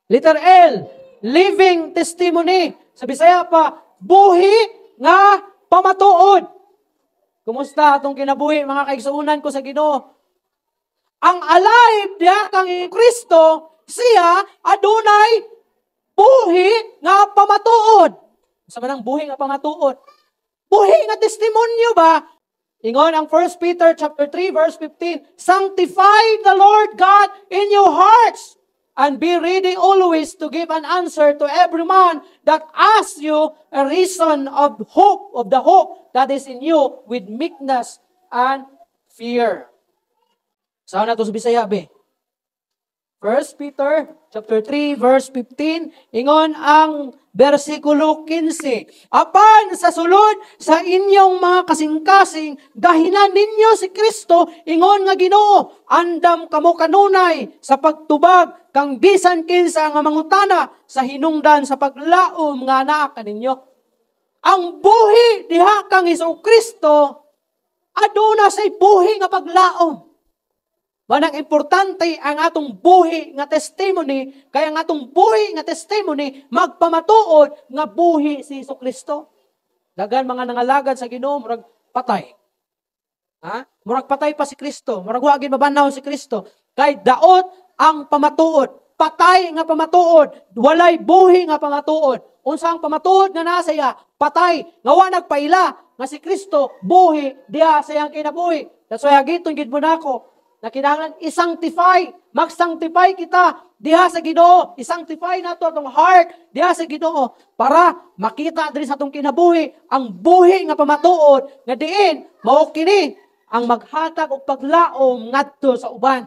Letter L, living testimony. Sa Bisaya pa, buhi nga pamatuod. Kumusta atong kinabuhi mga kaigsuunan ko sa Ginoo? Ang alive diha kang Kristo, siya adunay buhi nga pamatuod. Sa manang buhi nga pamatuod. Buhi nga testimonyo ba? Ingon ang 1 Peter chapter 3 verse 15, sanctify the Lord God in your hearts and be ready always to give an answer to every man that asks you a reason of the hope that is in you with meekness and fear. Saan na ito sa Bisaya, be? 1 Peter chapter 3 verse 15, ingon ang versikulo 15. Apan sa sulod sa inyong mga kasing-kasing, gahinan ninyo si Kristo, ingon nga Ginoo, andam kamo kanunay sa pagtubag kang bisan kinsa nga mangutana sa hinungdan sa paglaom nga naa kaninyo. Ang buhi diha kang Kristo aduna say buhi nga paglaom. Manang importante ang atong buhi nga testimony, kaya ang atong buhi nga testimony magpamatuod nga buhi si Kristo. Dagan mga nangalagad sa Ginoo murag patay. Murag patay pa si Kristo, murag wa gid mabanaw si Kristo. Kay daot ang pamatuod, patay nga pamatuod, walay buhi nga pamatuod. Unsa ang pamatuod nga naa saya? Patay, nga wa nagpaila nga si Kristo buhi diha sa iyang kinabuhi. That's why agiton gid mo nako na kinahanglan i-sanctify, mag-sanctify kita diha sa Ginoo, i-sanctify nato atong heart diha sa Ginoo para makita diri sa atong kinabuhi ang buhi nga pamatuod nga diin mao kini ang maghatag og paglaom ngadto sa uban.